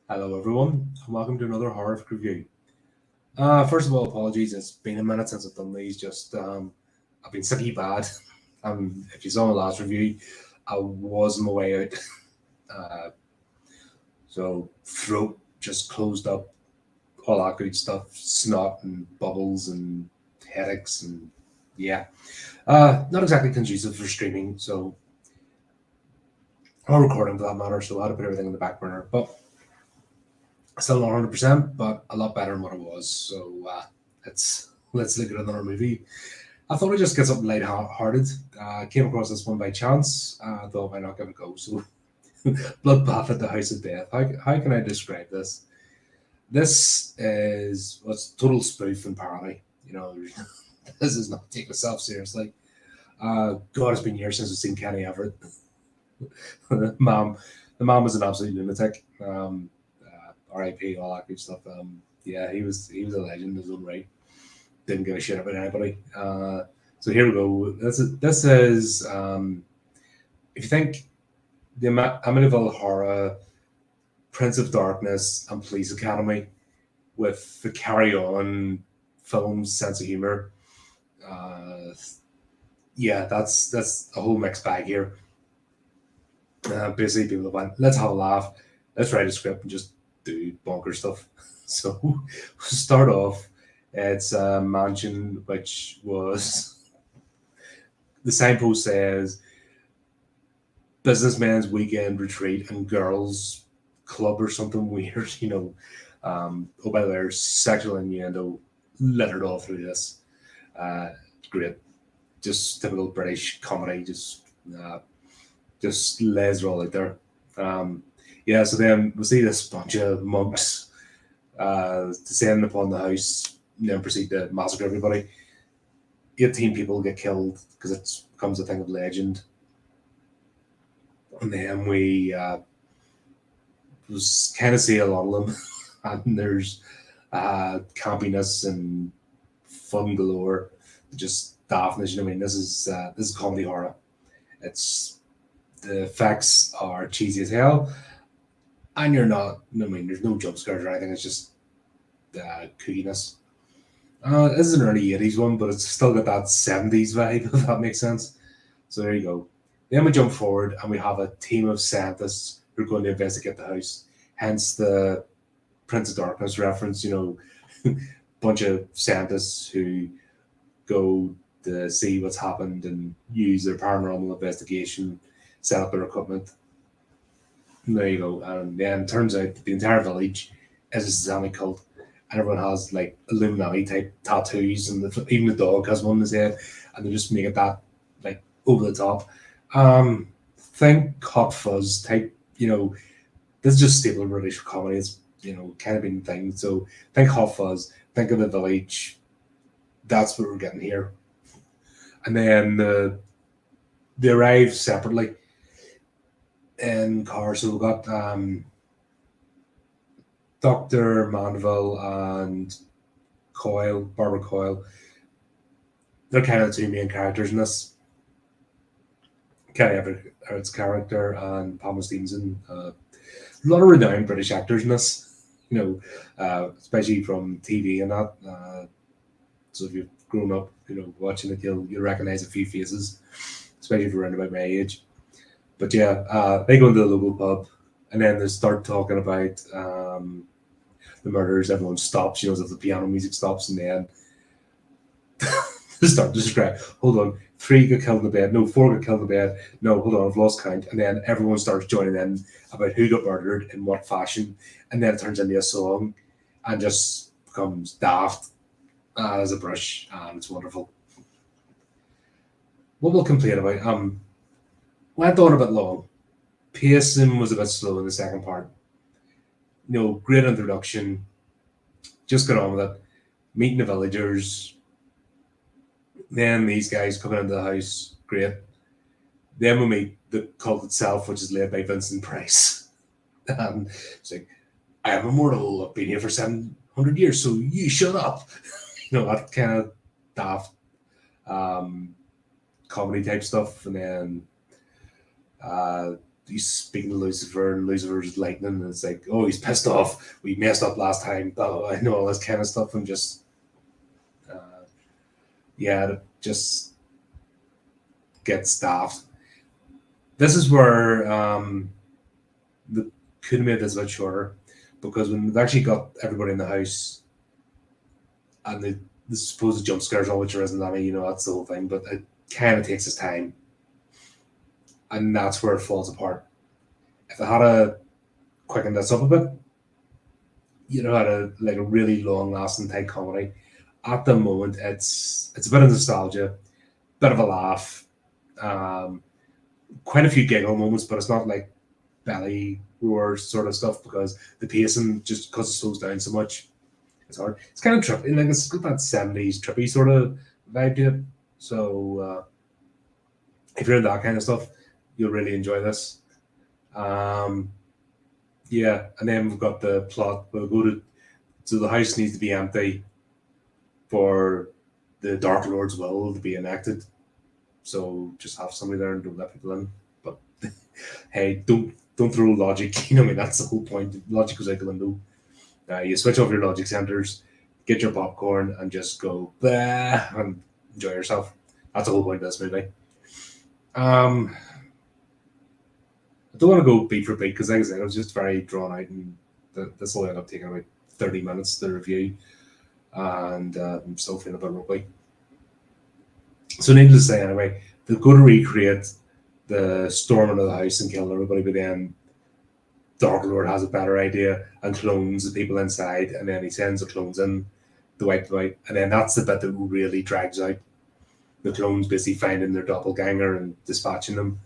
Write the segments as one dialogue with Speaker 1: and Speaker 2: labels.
Speaker 1: Hello, everyone, and welcome to another horrific review. First of all, apologies. It's been a minute since I've done these. I've been sicky bad. If you saw my last review, I was on my way out. Uh, so throat just closed up, all that good stuff, snot and bubbles and headaches and yeah, not exactly conducive for streaming. So or recording for that matter. So I had to put everything in the back burner, but still not 100%, but a lot better than what it was. So let's look at another movie. I thought I'd just get something light-hearted. Came across this one by chance. Thought why not give it a go. So, Bloodbath at the House of Death. How can I describe this? This is what's total spoof and parody. This is not taking itself seriously. God, it's been years since I've seen Kenny Everett. Mom, the mom was an absolute lunatic. R.I.P. all that good stuff. Yeah, he was a legend in his own right. Didn't give a shit about anybody. So here we go. This is if you think the Amityville Horror, Prince of Darkness, and Police Academy with the Carry On film's sense of humor. Uh, yeah, that's a whole mixed bag here. Basically, people went, let's have a laugh, let's write a script and just do bonker stuff. So start off. It's a mansion which was the signpost says businessman's weekend retreat and girls club or something weird. Oh by the way, there's sexual innuendo littered all through this. Uh, Great, just typical British comedy. Just lays it all out there. Um, yeah, so then we see this bunch of monks descend upon the house and then proceed to massacre everybody. 18 people get killed because it becomes a thing of legend. And then we just kind of see a lot of them. And there's campiness and fun galore, just daftness. You know what I mean? This is comedy horror. It's the effects are cheesy as hell, and you're not. I mean, there's no jump scares or anything. It's just kookiness. This is an early '80s one, but it's still got that '70s vibe, if that makes sense. So there you go. Then we jump forward, and we have a team of scientists who are going to investigate the house. Hence the Prince of Darkness reference. Bunch of scientists who go to see what's happened and use their paranormal investigation, set up their equipment. And there you go. And then it turns out the entire village is a satanic cult, and everyone has like Illuminati type tattoos, and even the dog has one in his head, and they just make it that like over the top. Think Hot Fuzz type. This is just staple British comedy. It's kind of been thing. So think Hot Fuzz. Think of the village. That's what we're getting here. And then they arrive separately in cars. So we've got Dr. Mandeville and Barbara Coyle. They're kind of the two main characters in this. Kenny Everett's character and Pamela Stevenson. A lot of renowned British actors in this, especially from TV and that. So if you've grown up, watching it, you'll recognize a few faces, especially if you're around about my age. But yeah, they go into the local pub, and then they start talking about the murders. Everyone stops, as if the piano music stops, and then they start to describe. Hold on, three got killed in the bed. No, four got killed in the bed. No, hold on, I've lost count. And then everyone starts joining in about who got murdered in what fashion, and then it turns into a song, and just becomes daft as a brush, and it's wonderful. What we'll complain about? Went on a bit long. Pacing was a bit slow in the second part. Great introduction. Just got on with it. Meeting the villagers. Then these guys coming into the house. Great. Then we meet the cult itself, which is led by Vincent Price. And it's like, I am immortal. I've been here for 700 years, so you shut up. That kind of daft comedy type stuff. And then he's speaking to Lucifer, and Lucifer's lightning, and it's like, oh, he's pissed off. We messed up last time. Oh, I know all this kind of stuff, and just yeah, just get staffed. This is where the could have made this a bit shorter, because when they've actually got everybody in the house and the supposed jump scares, all which there isn't any, that's the whole thing, but it kind of takes its time. And that's where it falls apart. If they had a quickened this up a bit, had a really long lasting tight comedy. At the moment, it's a bit of nostalgia, bit of a laugh, quite a few giggle moments, but it's not like belly roar sort of stuff, because the pacing, just because it slows down so much, it's hard. It's kind of trippy, it's got that 70s trippy sort of vibe to it. So if you're into that kind of stuff, you'll really enjoy this. Yeah, and then we've got the plot. So the house needs to be empty for the Dark Lord's will to be enacted. So just have somebody there and don't let people in. But hey, don't throw logic. That's the whole point. Logic goes out the window. You switch off your logic centers, get your popcorn, and just go bah, and enjoy yourself. That's the whole point of this movie. I don't want to go beat for beat, because like I said, it was just very drawn out, and this will end up taking about 30 minutes to review, and I'm still feeling a bit ropey. So needless to say, anyway, they're going to recreate the storming of the house and killing everybody, but then Dark Lord has a better idea and clones the people inside, and then he sends the clones in to wipe them out, and then that's the bit that really drags out. The clones basically finding their doppelganger and dispatching them.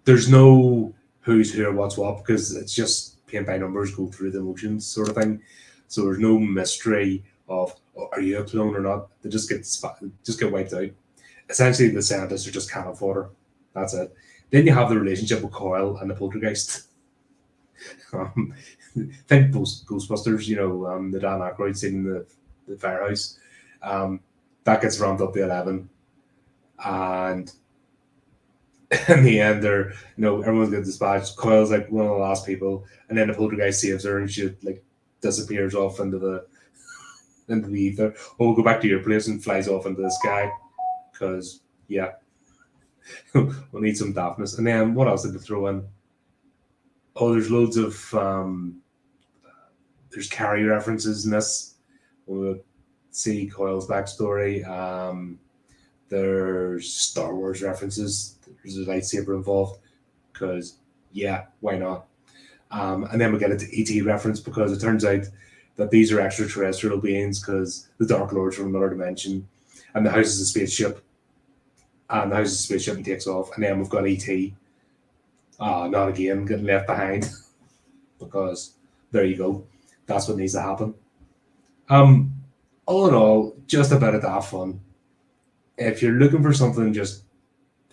Speaker 1: There's no who's who or what's what, because it's just paint by numbers, go through the motions sort of thing. So there's no mystery of, are you a clone or not? They just get wiped out. Essentially, the scientists are just cannon fodder. That's it. Then you have the relationship with Coil and the poltergeist. Think Ghostbusters, the Dan Aykroyd scene in the firehouse. That gets ramped up to 11. And in the end, everyone's getting dispatched. Coil's like one of the last people, and then the poltergeist saves her, and she disappears off into the ether. Oh, we'll go back to your place, and flies off into the sky, because yeah, we'll need some daftness. And then what else did they throw in? Oh, there's loads of there's Carrie references in this. We'll see Coil's backstory. There's Star Wars references. There's a lightsaber involved, because yeah, why not? And then we get into ET reference, because it turns out that these are extraterrestrial beings, because the Dark Lord's from another dimension, and the house is a spaceship, and the house is a spaceship and takes off, and then we've got ET. Not again, getting left behind, because there you go. That's what needs to happen. All in all, just a bit of that fun. If you're looking for something just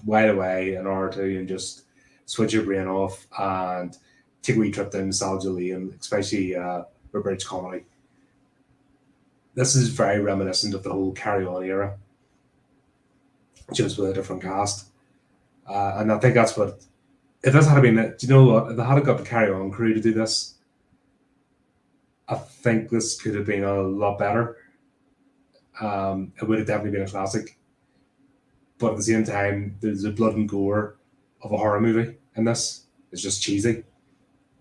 Speaker 1: while away an hour or two and just switch your brain off and take a wee trip down nostalgia lane, especially British comedy, this is very reminiscent of the whole Carry On era, just with a different cast. And I think that's what, if this had been it, do you know what? If they had got the Carry On crew to do this, I think this could have been a lot better. It would have definitely been a classic. But at the same time, there's the blood and gore of a horror movie in this. It's just cheesy.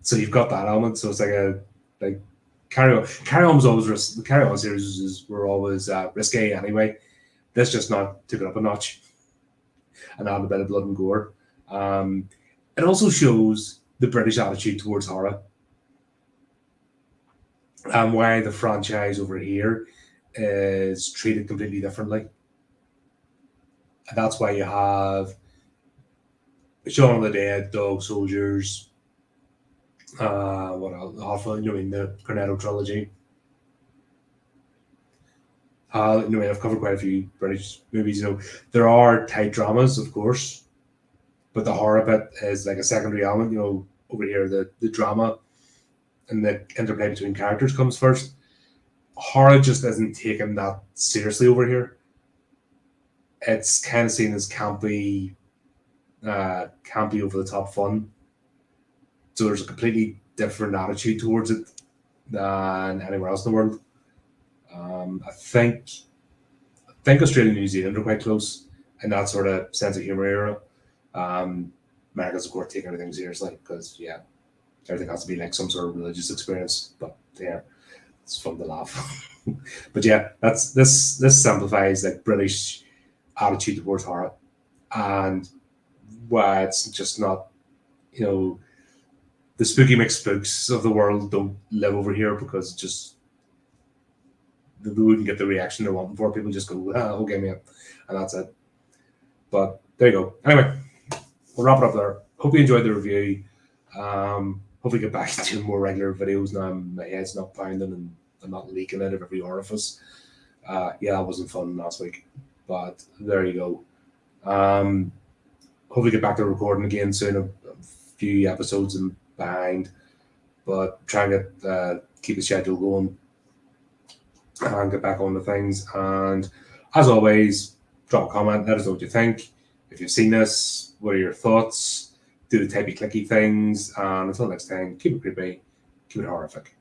Speaker 1: So you've got that element. So it's like Carry On. Carry On was always the Carry On series were always risque anyway. This just not took it up a notch and added a bit of blood and gore. It also shows the British attitude towards horror, and why the franchise over here is treated completely differently. And that's why you have Shaun of the Dead, Dog Soldiers, what else? The Cornetto trilogy. I've covered quite a few British movies. There are tight dramas, of course, but the horror bit is like a secondary element. Over here, the drama and the interplay between characters comes first. Horror just isn't taken that seriously over here. It's kind of seen as campy, campy, over the top fun. So there's a completely different attitude towards it than anywhere else in the world. I think Australia and New Zealand are quite close in that sort of sense of humor era. Americans, of course, take everything seriously because, yeah, everything has to be like some sort of religious experience. But yeah, it's fun to laugh. But yeah, this simplifies like British attitude towards horror, and why it's just not, you know, the spooky McSpooks of the world don't live over here because just they wouldn't get the reaction they're wanting for. People just go, okay, mate, and that's it. But there you go. Anyway, we'll wrap it up there. Hope you enjoyed the review. Hopefully get back to more regular videos now. My head's not pounding and I'm not leaking out of every orifice. Yeah, that wasn't fun last week, but there you go. Hopefully get back to recording again soon. A few episodes and behind, but try and get keep the schedule going and get back on the things. And as always, drop a comment, let us know what you think. If you've seen this, what are your thoughts? Do the typey clicky things. And until next time, keep it creepy, keep it horrific.